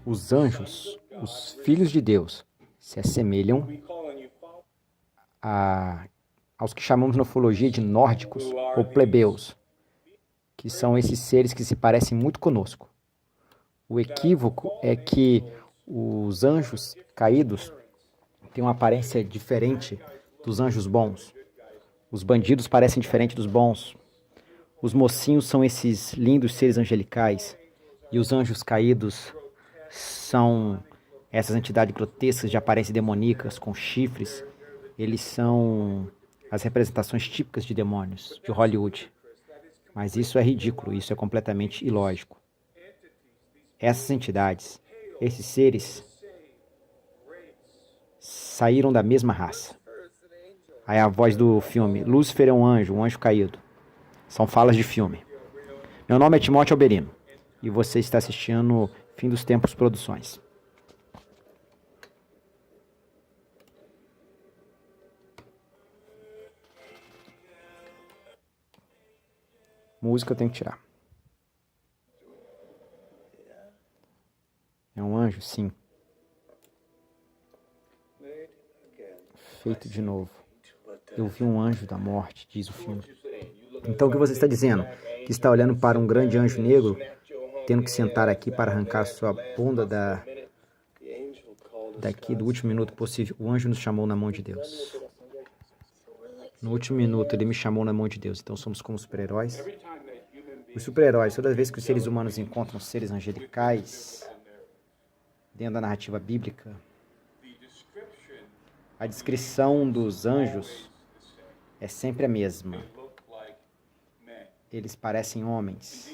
Os anjos, os filhos de Deus, se assemelham aos que chamamos na ufologia de nórdicos ou plebeus, que são esses seres que se parecem muito conosco. O equívoco é que os anjos caídos têm uma aparência diferente dos anjos bons. Os bandidos parecem diferente dos bons. Os mocinhos são esses lindos seres angelicais. E os anjos caídos são essas entidades grotescas de aparência demoníacas, com chifres. Eles são as representações típicas de demônios de Hollywood. Mas isso é ridículo, isso é completamente ilógico. Essas entidades, esses seres, saíram da mesma raça. Aí a voz do filme, Lúcifer é um anjo caído. São falas de filme. Meu nome é Timóteo Alberino e você está assistindo Fim dos Tempos Produções. Música eu tenho que tirar. É um anjo, sim. Feito de novo. Eu vi um anjo da morte, diz o filme. Então o que você está dizendo? Que está olhando para um grande anjo negro, tendo que sentar aqui para arrancar sua bunda daqui do último minuto possível. O anjo nos chamou na mão de Deus. No último minuto ele me chamou na mão de Deus. Então somos como super-heróis. Os super-heróis, toda vez que os seres humanos encontram seres angelicais, dentro da narrativa bíblica, a descrição dos anjos é sempre a mesma. Eles parecem homens.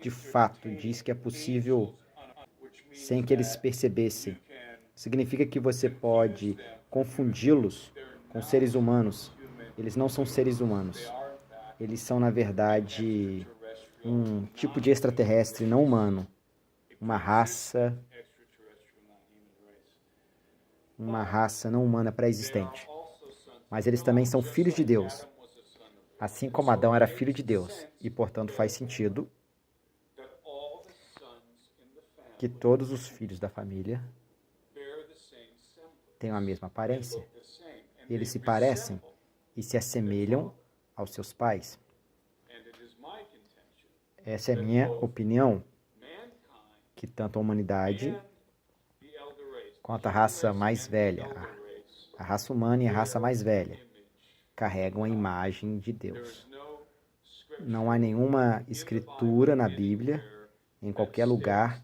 De fato, diz que é possível sem que eles percebessem. Significa que você pode confundi-los com seres humanos. Eles não são seres humanos. Eles são, na verdade, um tipo de extraterrestre não humano. Uma raça não humana pré-existente. Mas eles também são filhos de Deus. Assim como Adão era filho de Deus. E, portanto, faz sentido que todos os filhos da família tenham a mesma aparência. Eles se parecem e se assemelham aos seus pais. Essa é a minha opinião, que tanto a humanidade quanto a raça mais velha, a raça humana e a raça mais velha, carregam a imagem de Deus. Não há nenhuma escritura na Bíblia, em qualquer lugar,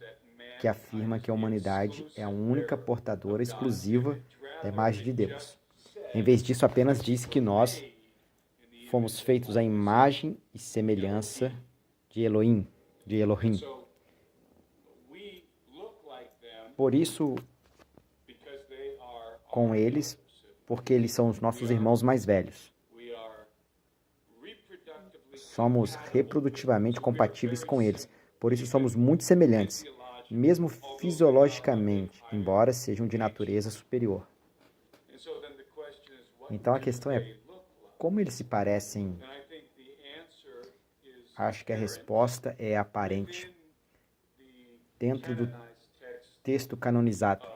que afirma que a humanidade é a única portadora exclusiva da imagem de Deus. Em vez disso, apenas diz que nós fomos feitos à imagem e semelhança de Elohim. Por isso, com eles, porque eles são os nossos irmãos mais velhos. Somos reprodutivamente compatíveis com eles. Por isso somos muito semelhantes, mesmo fisiologicamente, embora sejam de natureza superior. Então a questão é, como eles se parecem? Acho que a resposta é aparente. Dentro do texto canonizado,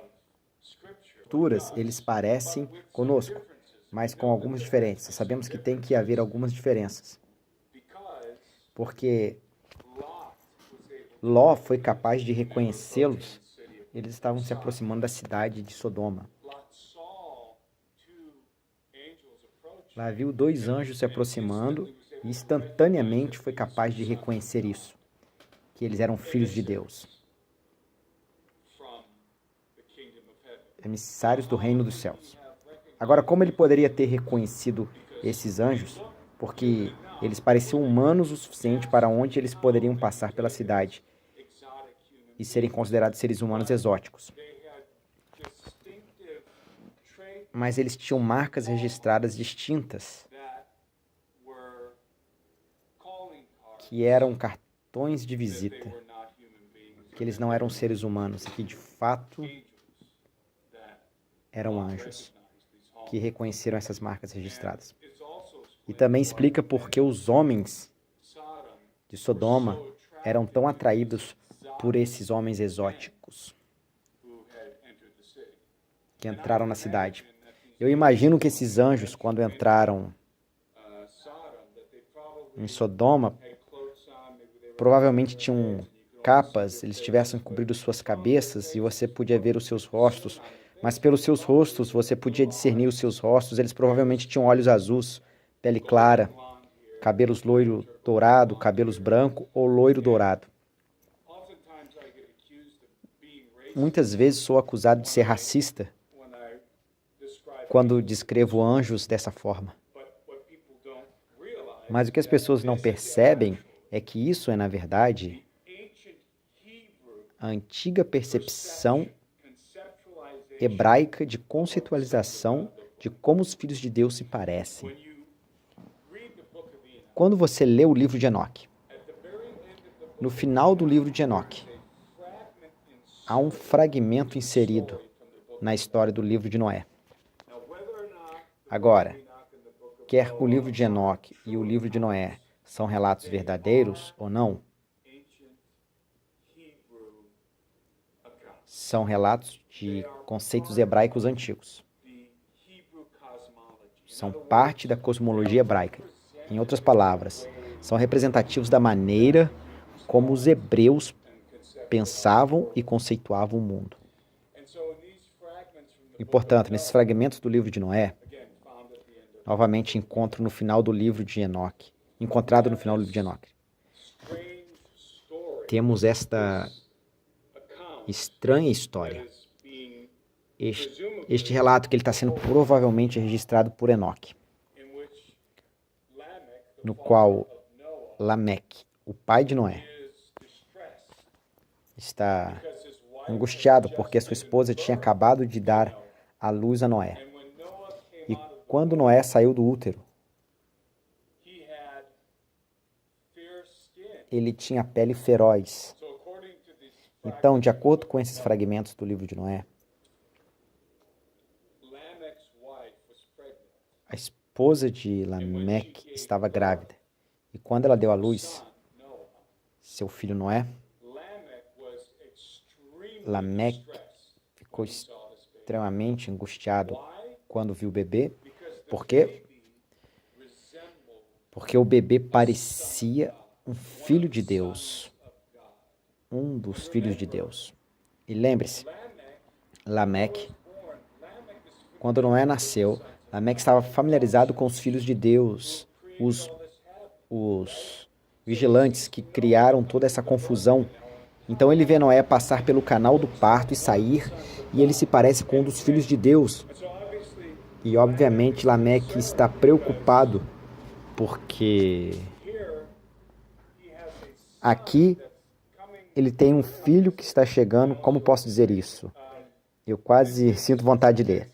eles parecem conosco, mas com algumas diferenças. Sabemos que tem que haver algumas diferenças. Porque Ló foi capaz de reconhecê-los. Eles estavam se aproximando da cidade de Sodoma. Lá viu 2 anjos se aproximando e instantaneamente foi capaz de reconhecer isso, que eles eram filhos de Deus, emissários do reino dos céus. Agora, como ele poderia ter reconhecido esses anjos? Porque eles pareciam humanos o suficiente para onde eles poderiam passar pela cidade e serem considerados seres humanos exóticos. Mas eles tinham marcas registradas distintas, que eram cartões de visita, que eles não eram seres humanos e que de fato eram anjos, que reconheceram essas marcas registradas. E também explica por que os homens de Sodoma eram tão atraídos por esses homens exóticos que entraram na cidade. Eu imagino que esses anjos, quando entraram em Sodoma, provavelmente tinham capas, eles tivessem cobrido suas cabeças e você podia ver os seus rostos, mas pelos seus rostos você podia discernir os seus rostos. Eles provavelmente tinham olhos azuis, pele clara, cabelos loiro dourado, cabelos branco ou loiro dourado. Muitas vezes sou acusado de ser racista quando descrevo anjos dessa forma. Mas o que as pessoas não percebem é que isso é, na verdade, a antiga percepção hebraica de conceitualização de como os filhos de Deus se parecem. Quando você lê o livro de Enoque, no final do livro de Enoque, há um fragmento inserido na história do livro de Noé. Agora, quer o livro de Enoque e o livro de Noé são relatos verdadeiros ou não, são relatos de conceitos hebraicos antigos. São parte da cosmologia hebraica. Em outras palavras, são representativos da maneira como os hebreus pensavam e conceituavam o mundo. E, portanto, nesses fragmentos do livro de Noé, novamente encontrado no final do livro de Enoque, temos esta estranha história. Este relato que ele está sendo provavelmente registrado por Enoque, no qual Lameque, o pai de Noé, está angustiado porque sua esposa tinha acabado de dar à luz a Noé. E quando Noé saiu do útero, ele tinha pele feroz. Então, de acordo com esses fragmentos do livro de Noé, a esposa de Lameque estava grávida. E quando ela deu à luz seu filho Noé, Lameque ficou extremamente angustiado quando viu o bebê. Por quê? Porque o bebê parecia um filho de Deus, um dos filhos de Deus. E lembre-se, Lameque, quando Noé nasceu, Lameque estava familiarizado com os filhos de Deus, os vigilantes que criaram toda essa confusão. Então ele vê Noé passar pelo canal do parto e sair, e ele se parece com um dos filhos de Deus. E obviamente Lameque está preocupado, porque aqui ele tem um filho que está chegando. Como posso dizer isso? Eu quase sinto vontade de ler.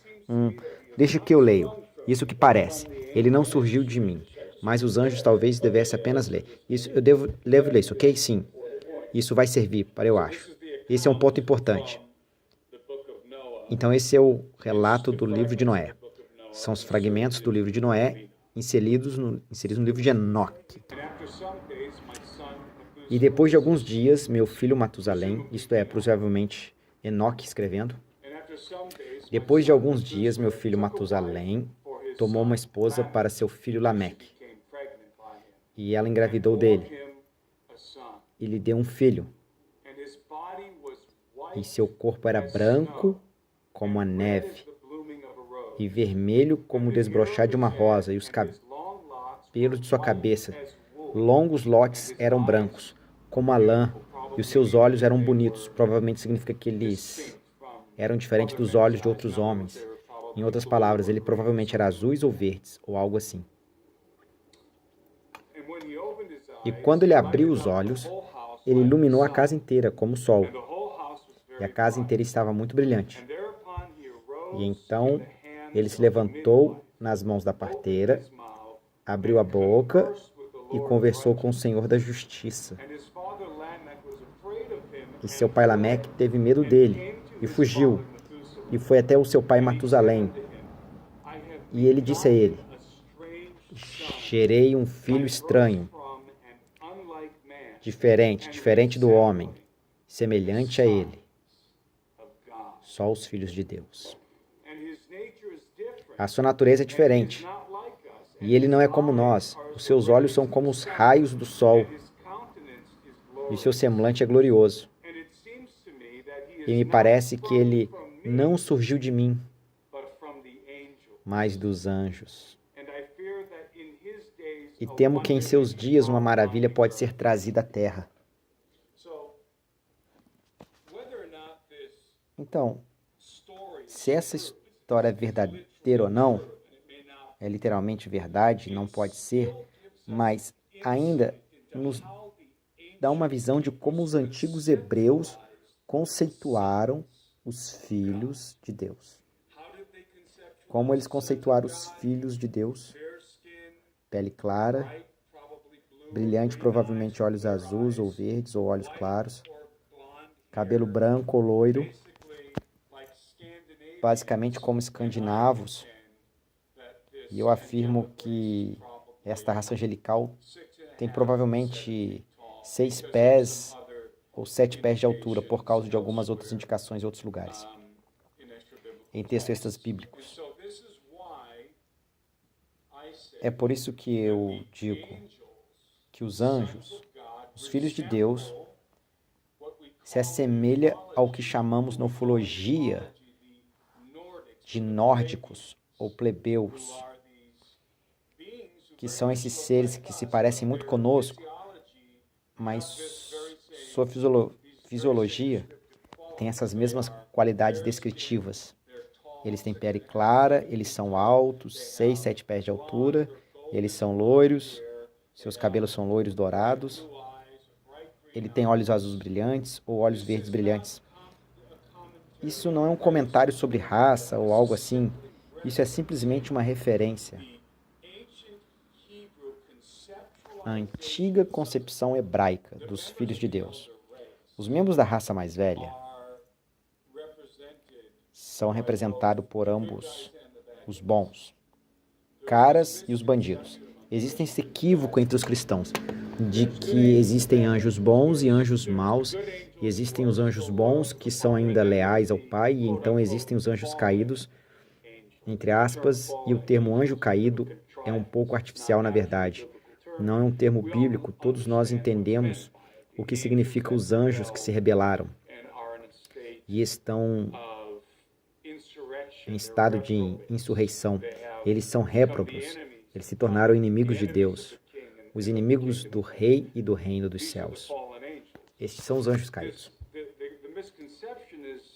Deixa que eu leio. Isso que parece. Ele não surgiu de mim, mas os anjos talvez devessem apenas ler. Isso eu devo ler isso, ok? Sim. Isso vai servir para eu acho. Esse é um ponto importante. Então esse é o relato do livro de Noé. São os fragmentos do livro de Noé inseridos no livro de Enoque. E depois de alguns dias, meu filho Matusalém, isto é, provavelmente Enoque escrevendo, depois de alguns dias, meu filho Matusalém tomou uma esposa para seu filho Lameque, e ela engravidou dele, e lhe deu um filho, e seu corpo era branco como a neve, e vermelho como o desbrochar de uma rosa, e os cabelos de sua cabeça, longos lotes, eram brancos, como a lã, e os seus olhos eram bonitos. Provavelmente significa que eles eram diferentes dos olhos de outros homens. Em outras palavras, ele provavelmente era azuis ou verdes, ou algo assim. E quando ele abriu os olhos, ele iluminou a casa inteira, como o sol. E a casa inteira estava muito brilhante. E então ele se levantou nas mãos da parteira, abriu a boca e conversou com o Senhor da Justiça. E seu pai Lameque teve medo dele e fugiu, e foi até o seu pai Matusalém. E ele disse a ele: gerei um filho estranho, diferente do homem, semelhante a ele. Só os filhos de Deus. A sua natureza é diferente. E ele não é como nós. Os seus olhos são como os raios do sol. E o seu semblante é glorioso. E me parece que ele não surgiu de mim, mas dos anjos. E temo que em seus dias uma maravilha pode ser trazida à terra. Então, se essa história é verdadeira ou não, é literalmente verdade, não pode ser, mas ainda nos dá uma visão de como os antigos hebreus conceituaram os filhos de Deus. Como eles conceituaram os filhos de Deus? Pele clara, brilhante, provavelmente olhos azuis ou verdes ou olhos claros, cabelo branco ou loiro, basicamente como escandinavos. E eu afirmo que esta raça angelical tem provavelmente 6 pés ou 7 pés de altura, por causa de algumas outras indicações em outros lugares, em textos bíblicos. É por isso que eu digo que os anjos, os filhos de Deus, se assemelha ao que chamamos na ufologia de nórdicos ou plebeus, que são esses seres que se parecem muito conosco, mas sua fisiologia tem essas mesmas qualidades descritivas. Eles têm pele clara, eles são altos, 6, 7 pés de altura, eles são loiros, seus cabelos são loiros dourados, ele tem olhos azuis brilhantes ou olhos verdes brilhantes. Isso não é um comentário sobre raça ou algo assim, isso é simplesmente uma referência. A antiga concepção hebraica dos filhos de Deus. Os membros da raça mais velha são representados por ambos os bons, caras e os bandidos. Existe esse equívoco entre os cristãos de que existem anjos bons e anjos maus, e existem os anjos bons que são ainda leais ao Pai, e então existem os anjos caídos, entre aspas, e o termo anjo caído é um pouco artificial na verdade. Não é um termo bíblico, todos nós entendemos o que significa os anjos que se rebelaram e estão em estado de insurreição. Eles são réprobos, eles se tornaram inimigos de Deus, os inimigos do rei e do reino dos céus. Estes são os anjos caídos.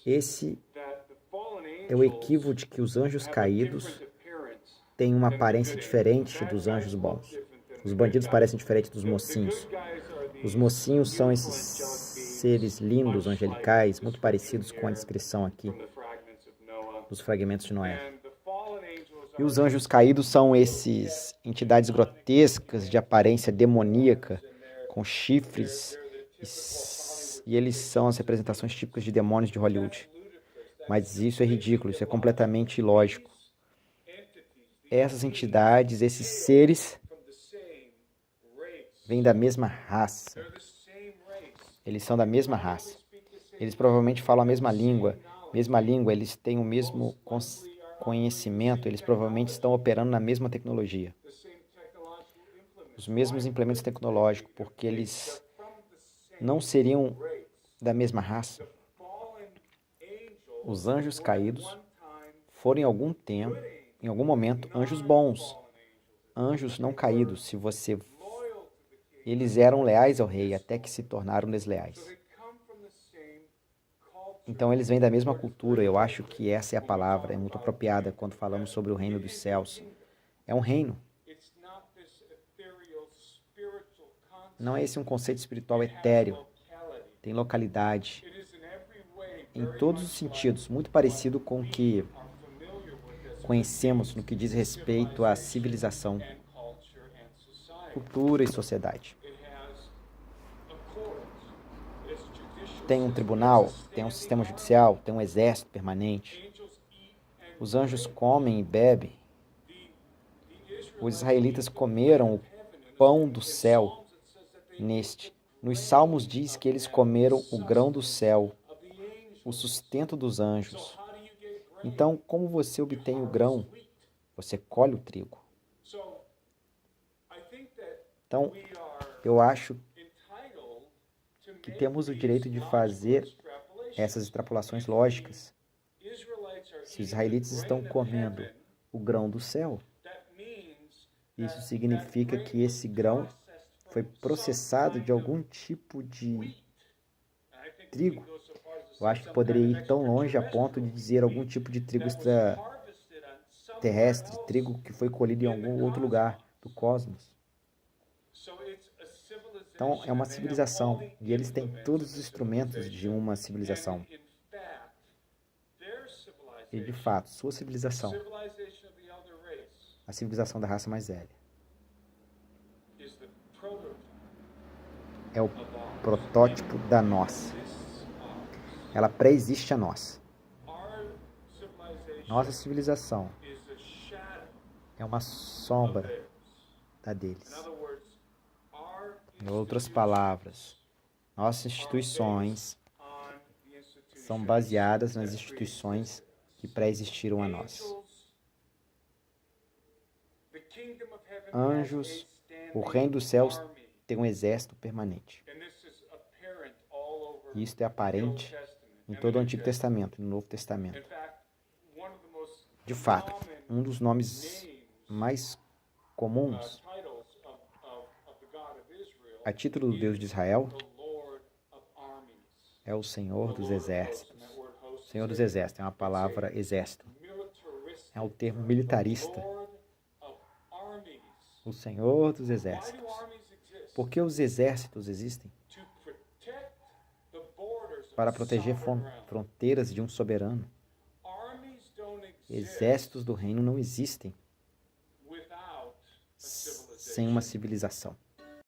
Esse é o equívoco de que os anjos caídos têm uma aparência diferente dos anjos bons. Os bandidos parecem diferentes dos mocinhos. Os mocinhos são esses seres lindos, angelicais, muito parecidos com a descrição aqui dos fragmentos de Noé. E os anjos caídos são esses entidades grotescas de aparência demoníaca, com chifres, e eles são as representações típicas de demônios de Hollywood. Mas isso é ridículo, isso é completamente ilógico. Essas entidades, esses seres, vêm da mesma raça. Eles são da mesma raça. Eles provavelmente falam a mesma língua, eles têm o mesmo conhecimento, eles provavelmente estão operando na mesma tecnologia. Os mesmos implementos tecnológicos, porque eles não seriam da mesma raça. Os anjos caídos foram em algum tempo, em algum momento, anjos bons, anjos não caídos, eles eram leais ao rei até que se tornaram desleais. Então eles vêm da mesma cultura, eu acho que essa é a palavra, é muito apropriada quando falamos sobre o reino dos céus. É um reino. Não é esse um conceito espiritual etéreo, tem localidade, em todos os sentidos, muito parecido com o que conhecemos no que diz respeito à civilização, cultura e sociedade. Tem um tribunal, tem um sistema judicial, tem um exército permanente. Os anjos comem e bebem. Os israelitas comeram o pão do céu neste. Nos Salmos diz que eles comeram o grão do céu, o sustento dos anjos. Então, como você obtém o grão? Você colhe o trigo. Então, eu acho que temos o direito de fazer essas extrapolações lógicas. Se os israelitas estão comendo o grão do céu, isso significa que esse grão foi processado de algum tipo de trigo. Eu acho que poderia ir tão longe a ponto de dizer algum tipo de trigo extraterrestre, trigo que foi colhido em algum outro lugar do cosmos. Então, é uma civilização, e eles têm todos os instrumentos de uma civilização. E, de fato, sua civilização, a civilização da raça mais velha, é o protótipo da nossa. Ela pré-existe a nós. Nossa civilização é uma sombra da deles. Em outras palavras, nossas instituições são baseadas nas instituições que pré-existiram a nós. Anjos, o reino dos céus tem um exército permanente. E isso é aparente em todo o Antigo Testamento e no Novo Testamento. De fato, um dos nomes mais comuns a título do Deus de Israel é o Senhor dos Exércitos. Senhor dos Exércitos é uma palavra exército. É um termo militarista. O Senhor dos Exércitos. Por que os exércitos existem? Para proteger fronteiras de um soberano. Exércitos do reino não existem sem uma civilização.